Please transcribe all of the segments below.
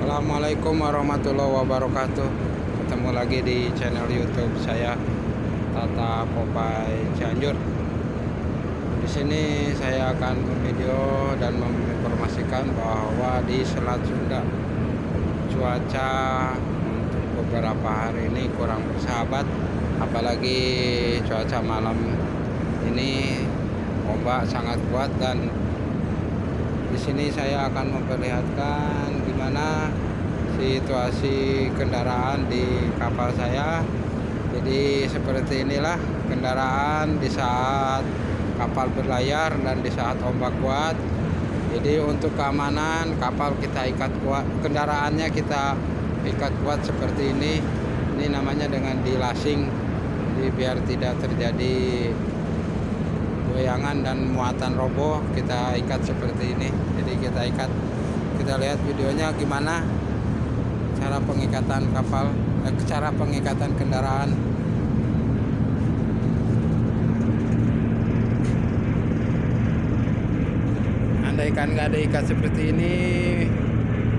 Assalamualaikum warahmatullahi wabarakatuh. Ketemu lagi di channel YouTube saya, Tata Popeye Cianjur. Di sini saya akan memvideo dan menginformasikan bahwa di Selat Sunda cuaca untuk beberapa hari ini kurang bersahabat, apalagi cuaca malam ini ombak sangat kuat. Dan di sini saya akan memperlihatkan gimana situasi kendaraan di kapal saya. Jadi seperti inilah kendaraan di saat kapal berlayar dan di saat ombak kuat. Jadi untuk keamanan kapal kita ikat kuat, kendaraannya kita ikat kuat seperti ini. Ini namanya dengan dilasing. Jadi biar tidak terjadi goyangan dan muatan roboh, kita ikat seperti ini. Jadi kita ikat, kita lihat videonya gimana cara pengikatan kapal, cara pengikatan kendaraan. Andaikan nggak diikat seperti ini,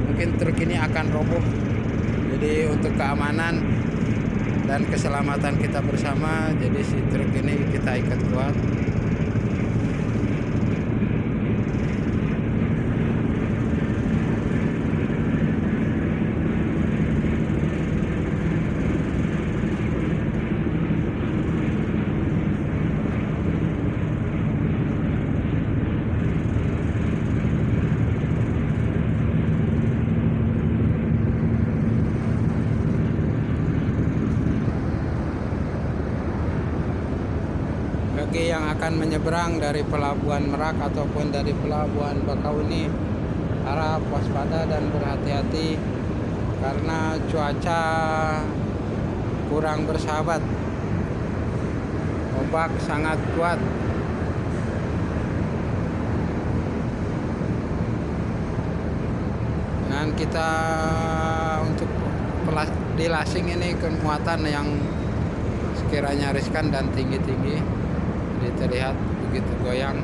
mungkin truk ini akan roboh. Jadi untuk keamanan dan keselamatan kita bersama, jadi si truk ini kita ikat kuat. Bagi yang akan menyeberang dari Pelabuhan Merak ataupun dari Pelabuhan Bakauheni, harap waspada dan berhati-hati karena cuaca kurang bersahabat. Ombak sangat kuat. Dan kita untuk dilasing ini kemuatan yang sekiranya riskan dan tinggi-tinggi. Jadi terlihat begitu goyang.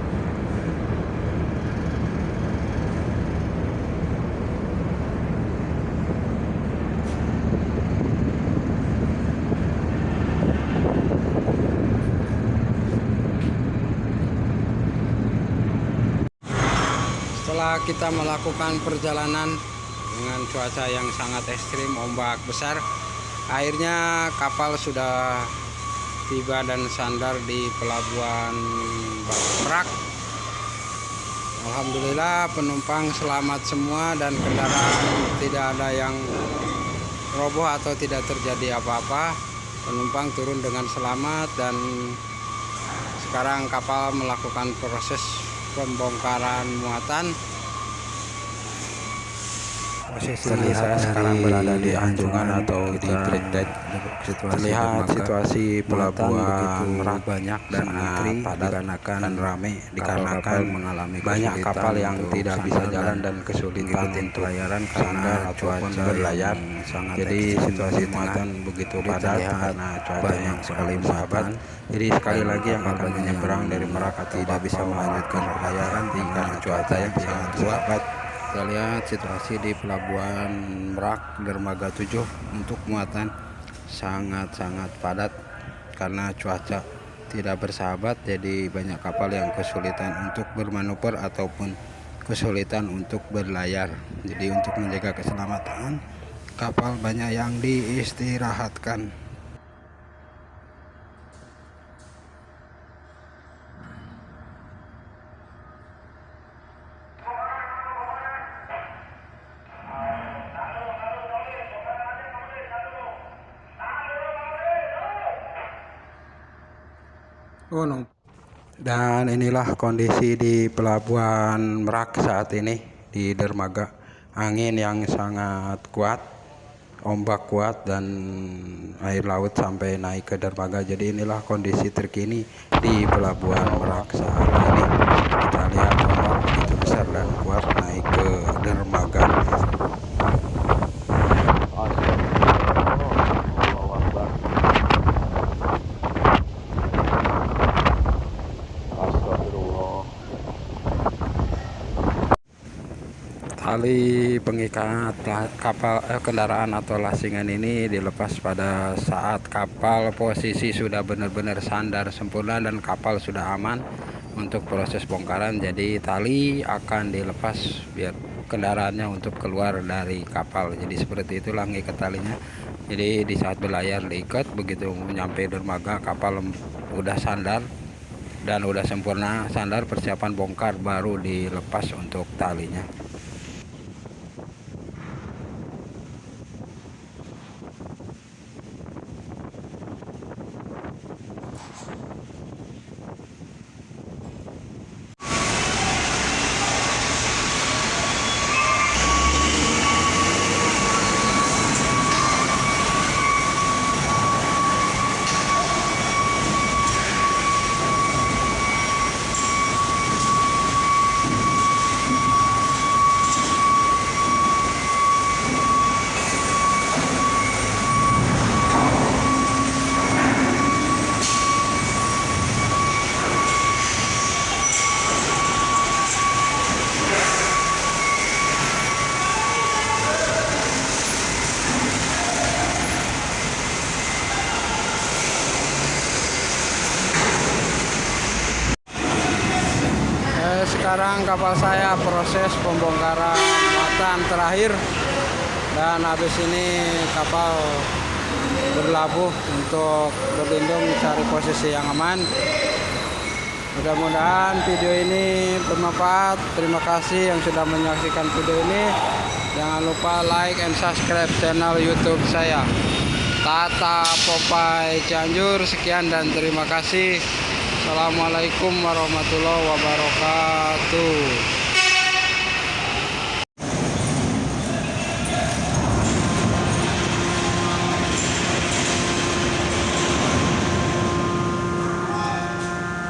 Setelah kita melakukan perjalanan dengan cuaca yang sangat ekstrim, ombak besar, akhirnya kapal sudah tiba dan sandar di Pelabuhan Merak. Alhamdulillah penumpang selamat semua dan kendaraan tidak ada yang roboh atau tidak terjadi apa-apa. Penumpang turun dengan selamat dan sekarang kapal melakukan proses pembongkaran muatan. Posisi saya sekarang berada di anjungan atau di break deck. Terlihat situasi Pelabuhan Merak banyak dan antri dikarenakan dan ramai dikarenakan mengalami banyak kapal yang tidak bisa jalan dan kesulitan untuk pelayaran karena cuaca berlayar. Jadi situasi muatan begitu padat karena cuaca yang sekali sahabat. Jadi sekali lagi yang akan menyeberang dari Merak tidak bisa melanjutkan pelayaran karena cuaca yang sangat sahabat. Kita lihat situasi di Pelabuhan Merak Dermaga 7 untuk muatan sangat-sangat padat karena cuaca tidak bersahabat. Jadi banyak kapal yang kesulitan untuk bermanuver ataupun kesulitan untuk berlayar. Jadi untuk menjaga keselamatan kapal banyak yang diistirahatkan. Dan inilah kondisi di Pelabuhan Merak saat ini di dermaga. Angin yang sangat kuat, ombak kuat dan air laut sampai naik ke dermaga. Jadi inilah kondisi terkini di Pelabuhan Merak saat ini. Kita lihat ombak begitu besar dan kuat naik ke dermaga. Tali pengikat kendaraan atau lasingan ini dilepas pada saat kapal posisi sudah benar-benar sandar sempurna dan kapal sudah aman untuk proses bongkaran. Jadi tali akan dilepas biar kendaraannya untuk keluar dari kapal. Jadi seperti itulah ngikat talinya. Jadi di saat berlayar diikat, begitu nyampe dermaga kapal udah sandar dan udah sempurna sandar, persiapan bongkar baru dilepas untuk talinya. Sekarang kapal saya proses pembongkaran muatan terakhir, dan habis ini kapal berlabuh untuk berlindung cari posisi yang aman. Mudah-mudahan video ini bermanfaat. Terima kasih yang sudah menyaksikan video ini. Jangan lupa like and subscribe channel YouTube saya, Tata Popeye Cianjur. Sekian dan terima kasih. Assalamualaikum warahmatullahi wabarakatuh.